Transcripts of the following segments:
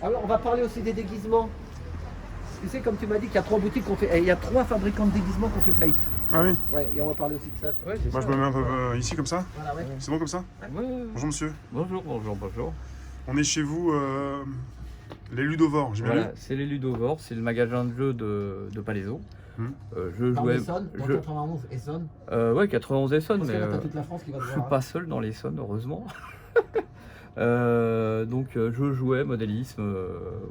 Alors, on va parler aussi des déguisements. Tu sais, comme tu m'as dit qu'il y a 3 boutiques qu'on fait. Il y a 3 fabricants de déguisements qu'on fait faillite. Ah oui. Ouais, et on va parler aussi de ça. Ouais, c'est Moi ça. je me mets un peu ici comme ça. Voilà, ouais. C'est bon comme ça? Ouais. Bonjour monsieur. Bonjour, bonjour, bonjour. On est chez vous, les Ludovores, j'ai bien Voilà, vu. c'est les Ludovores, c'est le magasin de jeux de Palaiso. Je Dans jouais. l'Essonne, dans 91 Essonne. Ouais, 91 Essonne, Parce mais que là, t'as toute la France qui va te je suis voir. pas seul dans l'Essonne, heureusement. Donc je jouais, modélisme,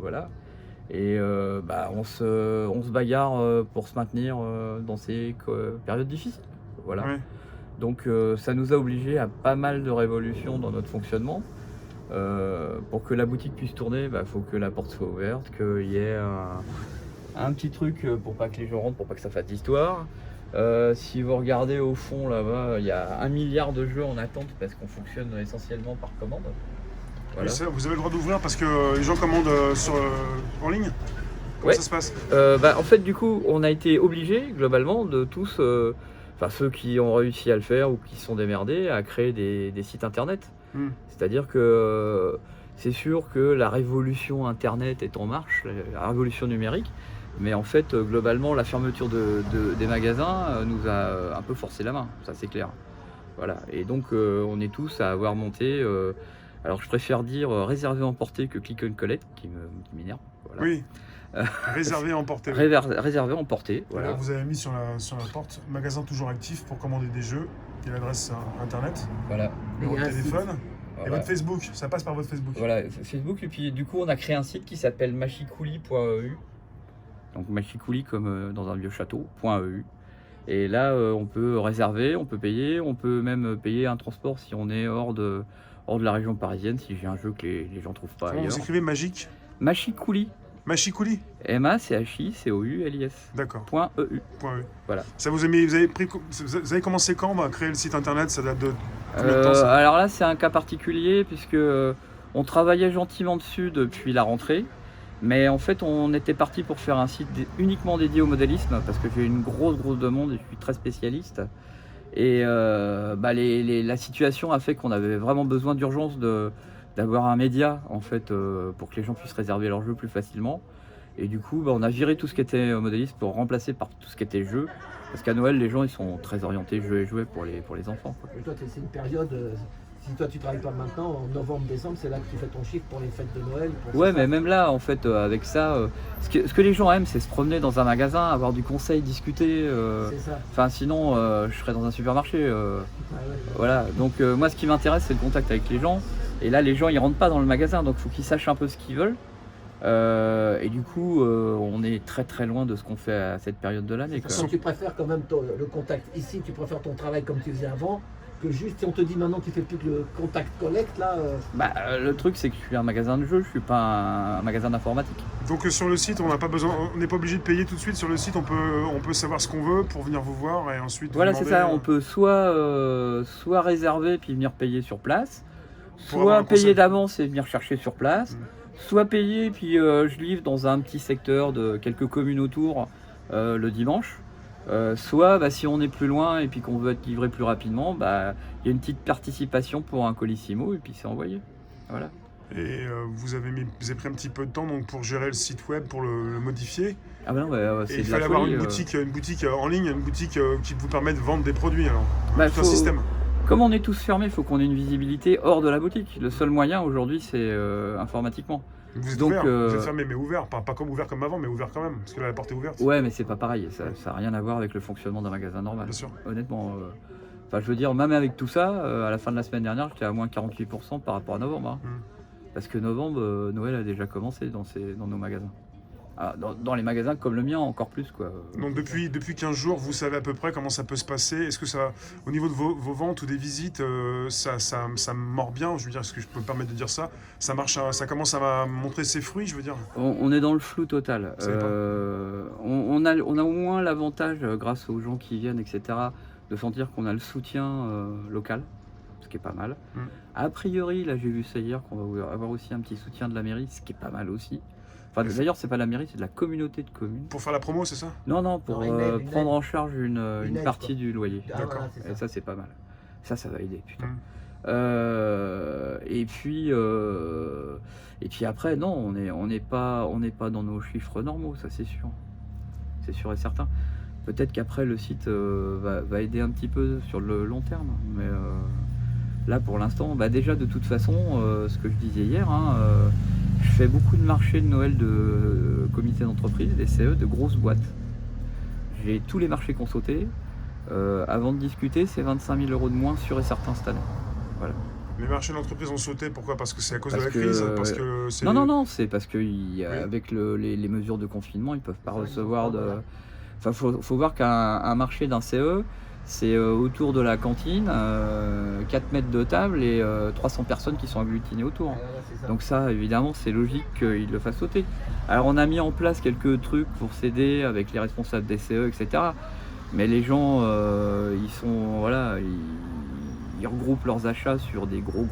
voilà. Et on se bagarre pour se maintenir dans ces périodes difficiles. Voilà. Ouais. Donc ça nous a obligés à pas mal de révolutions dans notre fonctionnement. Pour que la boutique puisse tourner, il faut que la porte soit ouverte, qu'il y ait un petit truc pour pas que les gens rentrent, pour pas que ça fasse d'histoire. Si vous regardez au fond là-bas, il y a 1 milliard de jeux en attente parce qu'on fonctionne essentiellement par commande. Voilà. Oui, ça, vous avez le droit d'ouvrir parce que les gens commandent en ligne. Comment Ouais. ça se passe? En fait, du coup, on a été obligés globalement de tous, ceux qui ont réussi à le faire ou qui se sont démerdés, à créer des sites internet. C'est-à-dire que c'est sûr que la révolution internet est en marche, la révolution numérique, mais en fait, globalement, la fermeture des magasins nous a un peu forcé la main, ça c'est clair. Voilà. Et donc, on est tous à avoir monté. Alors, je préfère dire réservé emporté que click and collect, qui m'énerve. Voilà. Oui. Réservé à emporter. Oui. Réservé emporté. Et Voilà. là, vous avez mis sur la porte magasin toujours actif pour commander des jeux et l'adresse internet, Voilà. numéro de Et un téléphone et Voilà. votre Facebook. Ça passe par votre Facebook. Voilà, Facebook, et puis du coup on a créé un site qui s'appelle machikouli.eu. Donc machikouli comme dans un vieux château.eu. Et là on peut réserver, on peut payer, on peut même payer un transport si on est hors de la région parisienne, si j'ai un jeu que les gens trouvent pas Comment ailleurs. vous écrivez magique? Machikouli. Machikouli? MACHICOULIS. D'accord. .eu. Point E. Voilà. Ça vous vous avez commencé quand à créer le site internet? Ça date de combien de temps ça? Alors là c'est un cas particulier puisque on travaillait gentiment dessus depuis la rentrée. Mais en fait, on était parti pour faire un site uniquement dédié au modélisme parce que j'ai une grosse demande et je suis très spécialiste. Et la situation a fait qu'on avait vraiment besoin d'urgence d'avoir un média en fait pour que les gens puissent réserver leurs jeux plus facilement. Et du coup, on a viré tout ce qui était modélisme pour remplacer par tout ce qui était jeu. Parce qu'à Noël, les gens ils sont très orientés jeux et jouets pour les enfants, quoi. Et toi, c'est une période. Si toi, tu travailles pas maintenant, en novembre, décembre, c'est là que tu fais ton chiffre pour les fêtes de Noël. Ouais, mais même là, en fait, avec ça, ce que les gens aiment, c'est se promener dans un magasin, avoir du conseil, discuter. C'est ça. Enfin, sinon, je serais dans un supermarché. Ouais. Voilà. Donc, moi, ce qui m'intéresse, c'est le contact avec les gens. Et là, les gens, ils rentrent pas dans le magasin, donc il faut qu'ils sachent un peu ce qu'ils veulent. Et du coup, on est très loin de ce qu'on fait à cette période de l'année, quoi. Donc, tu préfères quand même le contact ici, tu préfères ton travail comme tu faisais avant, que juste si on te dit maintenant tu fais plus que le contact collect là. Le truc, c'est que je suis un magasin de jeux, je suis pas un magasin d'informatique. Donc sur le site, on n'a pas besoin, on n'est pas obligé de payer tout de suite. Sur le site, on peut savoir ce qu'on veut pour venir vous voir et ensuite. Voilà, vous c'est demander, ça. On peut soit réserver puis venir payer sur place, Pour avoir soit un conseil. payer d'avance et venir chercher sur place, soit payer puis je livre dans un petit secteur de quelques communes autour le dimanche. Soit si on est plus loin et puis qu'on veut être livré plus rapidement, il y a une petite participation pour un colissimo et puis c'est envoyé. Voilà. Et vous avez pris un petit peu de temps donc pour gérer le site web, pour le modifier. Ah bah non, Et c'est il de la fallait avoir folie, une boutique en ligne, une boutique qui vous permet de vendre des produits. Alors, tout un faut- système. Comme on est tous fermés, il faut qu'on ait une visibilité hors de la boutique. Le seul moyen aujourd'hui, c'est informatiquement. Vous êtes Donc, ouvert, vous êtes fermé, mais ouvert, pas comme ouvert comme avant, mais ouvert quand même, parce que là la porte est ouverte. Ouais, mais c'est pas pareil. Ça n'a rien à voir avec le fonctionnement d'un magasin normal. Bien sûr. Honnêtement. Je veux dire, même avec tout ça, à la fin de la semaine dernière, j'étais à moins 48% par rapport à novembre. Hein. Parce que novembre, Noël a déjà commencé dans nos magasins. Ah, dans les magasins comme le mien, encore plus, quoi. Donc depuis 15 jours, vous savez à peu près comment ça peut se passer. Est-ce que ça, au niveau de vos ventes ou des visites, ça mord bien? Je veux dire, est-ce que je peux me permettre de dire ça? Ça marche, ça commence à montrer ses fruits, je veux dire. On est dans le flou total. Vous savez pas. On a au moins l'avantage, grâce aux gens qui viennent, etc., de sentir qu'on a le soutien local, ce qui est pas mal. A priori, là j'ai vu ça hier, qu'on va avoir aussi un petit soutien de la mairie, ce qui est pas mal aussi. Enfin, d'ailleurs, c'est pas la mairie, c'est de la communauté de communes. Pour faire la promo, c'est ça? Non, pour Non, une aide, prendre en charge une aide, partie quoi. du loyer. Ah, D'accord. voilà, c'est Et ça, c'est pas mal. Ça va aider, putain. Et puis après, non, on n'est pas dans nos chiffres normaux, ça c'est sûr. C'est sûr et certain. Peut-être qu'après le site va aider un petit peu sur le long terme, mais là pour l'instant, déjà de toute façon, ce que je disais hier, je fais beaucoup de marchés de Noël de comités d'entreprise, des CE, de grosses boîtes. J'ai tous les marchés qu'on sautait. Avant de discuter, c'est 25 000 € de moins sûr et certain cette année. Voilà. Les marchés d'entreprise ont sauté, pourquoi? Parce que c'est à cause Parce de la que- crise? Parce que c'est... Non, c'est parce que Oui. avec les mesures de confinement, ils peuvent pas recevoir de. Enfin, faut voir qu'un marché d'un CE, c'est autour de la cantine, 4 mètres de table et 300 personnes qui sont agglutinées autour. Donc ça, évidemment, c'est logique qu'ils le fassent sauter. Alors on a mis en place quelques trucs pour s'aider avec les responsables des CE, etc. Mais les gens, ils sont, voilà, ils regroupent leurs achats sur des gros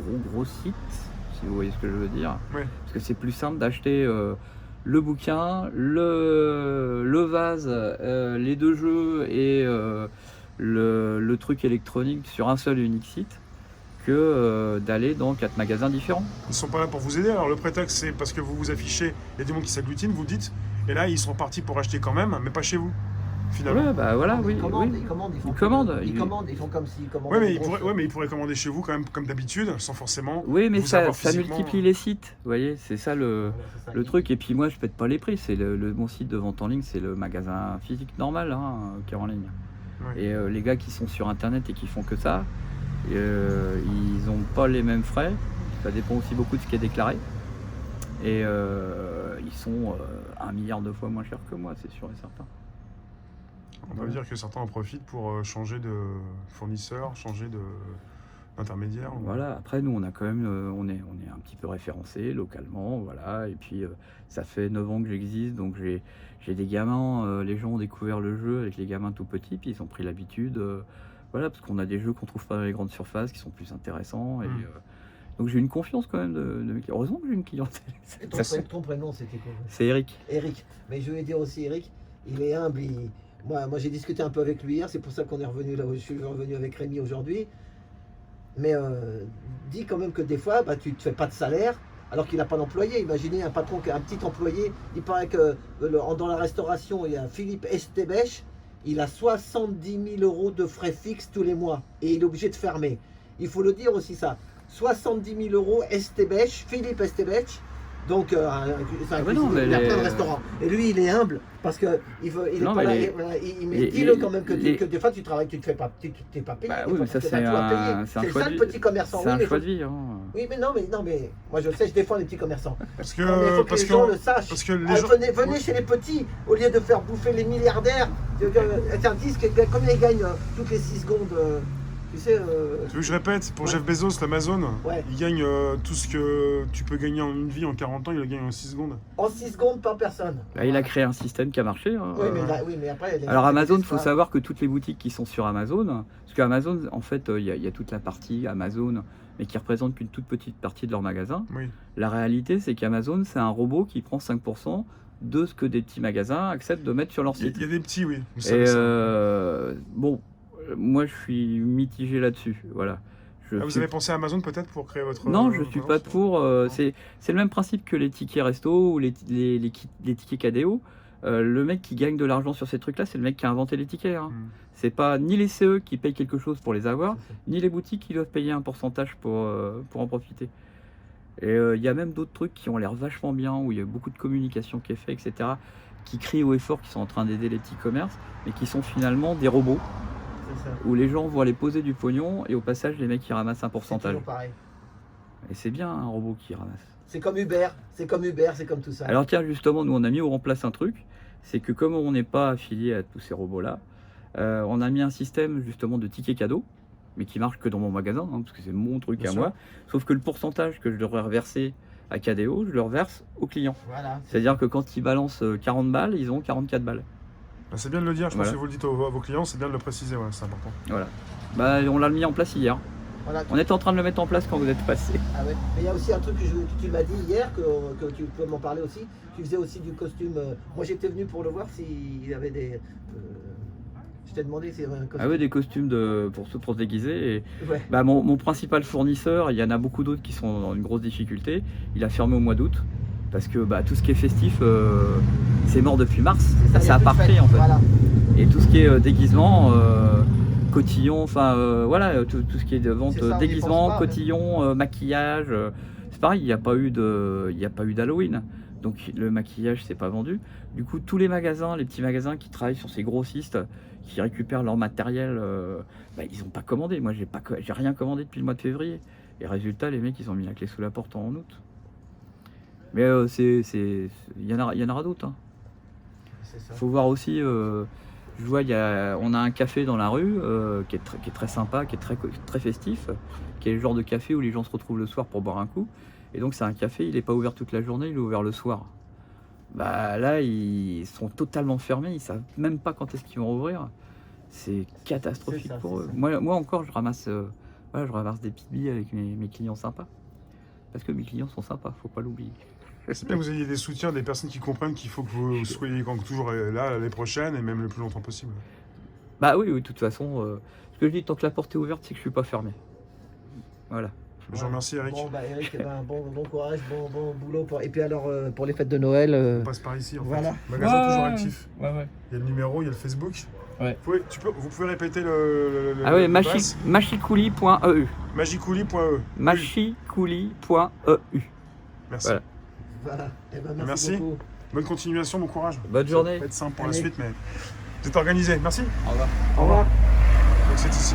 sites, si vous voyez ce que je veux dire. Oui. Parce que c'est plus simple d'acheter le bouquin, le vase, les 2 jeux et le truc électronique sur un seul et unique site que d'aller dans 4 magasins différents. Ils sont pas là pour vous aider. Alors le prétexte, c'est parce que vous vous affichez, il y a des gens qui s'agglutinent, vous dites, et là ils sont partis pour acheter quand même, mais pas chez vous, finalement. Ouais, voilà, oui. Ils commandent, ils font comme s'ils commandaient. Ouais, mais des ils grosses- pourraient, ils pourraient commander chez vous quand même, comme d'habitude, sans forcément. Oui, mais vous ça avoir physiquement. multiplie les sites, vous voyez, c'est ça le Voilà, c'est ça. truc. Et puis moi, je pète pas les prix, c'est mon site de vente en ligne, c'est le magasin physique normal qui est en ligne. Ouais. Et les gars qui sont sur internet et qui font que ça, ils ont pas les mêmes frais, ça dépend aussi beaucoup de ce qui est déclaré. Et ils sont 1 milliard de fois moins chers que moi, c'est sûr et certain. On peut dire que certains en profitent pour changer de fournisseur, changer d'intermédiaire. Voilà, après nous on a quand même, on est un petit peu référencé localement, voilà, et puis ça fait 9 ans que j'existe, donc j'ai des gamins, les gens ont découvert le jeu avec les gamins tout petits, puis ils ont pris l'habitude, voilà, parce qu'on a des jeux qu'on trouve pas dans les grandes surfaces, qui sont plus intéressants, et donc j'ai une confiance quand même de mes clients. Heureusement que j'ai une clientèle. Et ton prénom, c'était quoi? C'est Eric. Eric. Mais je voulais dire aussi, Eric, il est humble. Moi j'ai discuté un peu avec lui hier, c'est pour ça qu'on est revenu là où je suis revenu avec Rémi aujourd'hui. Mais dis quand même que des fois, tu ne te fais pas de salaire alors qu'il n'a pas d'employé. Imaginez un patron qui a un petit employé. Il paraît que dans la restauration, il y a Philippe Estébèche, il a 70 000 € de frais fixes tous les mois et il est obligé de fermer. Il faut le dire aussi ça. 70 000 € Estébèche, Philippe Estébèche. Donc, c'est un non, mais il a plein de restaurants. Et lui, il est humble parce que il est Non, pas mais là. Dis-le quand même que des fois tu travailles, tu te fais pas, tu t'es pas payé. Bah des oui, fois, mais ça parce que c'est t'as tout à payer. un C'est choix ça de le vie. petit commerçant. C'est un mais choix faut- de vie. Oui, mais non, mais moi je sais, je défends les petits commerçants. Parce Mais il faut que les gens le sachent. parce que les gens... Venez chez les petits au lieu de faire bouffer les milliardaires. Tiens, dis combien ils gagnent toutes les 6 secondes. Tu sais. Tu veux que je répète, pour Ouais. Jeff Bezos, l'Amazon, Ouais. il gagne tout ce que tu peux gagner en une vie en 40 ans, il le gagne en 6 secondes. En 6 secondes par personne. Bah, il a créé un système qui a marché. Oui, mais après. Alors Amazon, il faut savoir que toutes les boutiques qui sont sur Amazon, parce qu'Amazon, en fait, il y a toute la partie Amazon, mais qui représente qu'une toute petite partie de leur magasin. Oui. La réalité, c'est qu'Amazon, c'est un robot qui prend 5% de ce que des petits magasins acceptent de mettre sur leur site. Il y a des petits, oui. Vous Et savez ça. bon, moi je suis mitigé là-dessus. Voilà. Vous avez pensé à Amazon peut-être pour créer votre... Non, je suis pas pour. C'est le même principe que les tickets resto ou les tickets KDO. Le mec qui gagne de l'argent sur ces trucs-là, c'est le mec qui a inventé les tickets. C'est pas ni les CE qui payent quelque chose pour les avoir, ni les boutiques qui doivent payer un pourcentage pour en profiter. Et il y a même d'autres trucs qui ont l'air vachement bien, où il y a beaucoup de communication qui est faite, etc., qui crient haut et fort, qui sont en train d'aider les petits commerces, mais qui sont finalement des robots, où les gens vont aller poser du pognon, et au passage, les mecs, ils ramassent un pourcentage. Pareil. Et c'est bien un robot qui ramasse. C'est comme Uber, c'est comme tout ça. Alors tiens, justement, nous, on a mis en place un truc, c'est que comme on n'est pas affilié à tous ces robots-là, on a mis un système, justement, de tickets cadeaux, mais qui marche que dans mon magasin, parce que c'est mon truc Bien à sûr. moi. Sauf que le pourcentage que je devrais reverser à KDO, je le reverse aux clients. Voilà. C'est-à-dire que quand ils balancent 40 balles, ils ont 44 balles. Bah, c'est bien de le dire, je pense Voilà. que vous le dites à vos clients, c'est bien de le préciser, ouais, c'est important. Voilà. Bah, on l'a mis en place hier. Voilà. On était en train de le mettre en place quand vous êtes passé. Ah ouais. Mais il y a aussi un truc que tu m'as dit hier, que tu peux m'en parler aussi. Tu faisais aussi du costume. Moi j'étais venu pour le voir s'il avait des. Je t'ai demandé si c'est un costume. Ah ouais, des costumes pour se déguiser. Et, Ouais. bah, mon principal fournisseur, il y en a beaucoup d'autres qui sont dans une grosse difficulté. Il a fermé au mois d'août parce que bah, tout ce qui est festif, c'est mort depuis mars. C'est Ça y a a plus pas de fête. repris en fait. Voilà. Et tout ce qui est déguisement, cotillon, enfin voilà, tout ce qui est de vente C'est ça, on y pense déguisement, pas, cotillon, maquillage, c'est pareil, il n'y a pas eu d'Halloween. Donc le maquillage c'est pas vendu. Du coup tous les magasins, les petits magasins qui travaillent sur ces grossistes, qui récupèrent leur matériel, bah, ils n'ont pas commandé. Moi j'ai rien commandé depuis le mois de février. Et résultat les mecs ils ont mis la clé sous la porte en août. Mais il y en aura d'autres. Hein. C'est ça. Faut voir aussi, je vois, on a un café dans la rue qui est très sympa, qui est très festif, qui est le genre de café où les gens se retrouvent le soir pour boire un coup. Et donc c'est un café, il n'est pas ouvert toute la journée, il est ouvert le soir. Bah là, ils sont totalement fermés, ils savent même pas quand est-ce qu'ils vont rouvrir. C'est catastrophique C'est ça, pour c'est eux. ça. Moi encore, je ramasse des petites billes avec mes clients sympas. Parce que mes clients sont sympas, faut pas l'oublier. C'est bien que vous ayez des soutiens, des personnes qui comprennent qu'il faut que vous soyez toujours là l'année prochaine et même le plus longtemps possible. Bah oui, de toute façon, ce que je dis, tant que la porte est ouverte, c'est que je suis pas fermé. Voilà. Je vous remercie, Eric. Bon, bah, Eric, eh ben, bon courage, bon boulot. Et puis alors, pour les fêtes de Noël. On passe par ici en Voilà. fait. Magasin toujours actif. Ouais. Il y a le numéro, il y a le Facebook. Ouais. Vous pouvez répéter le Ah ouais, l'adresse machicouli.eu. Magicouli.e. Machicouli.eu. Merci. Voilà. Voilà. Eh ben, merci Merci. beaucoup. Bonne continuation, bon courage. Bonne journée. Ça va être simple pour la Allez. suite, mais vous êtes organisé. Merci. Au revoir. Au revoir. Donc c'est ici.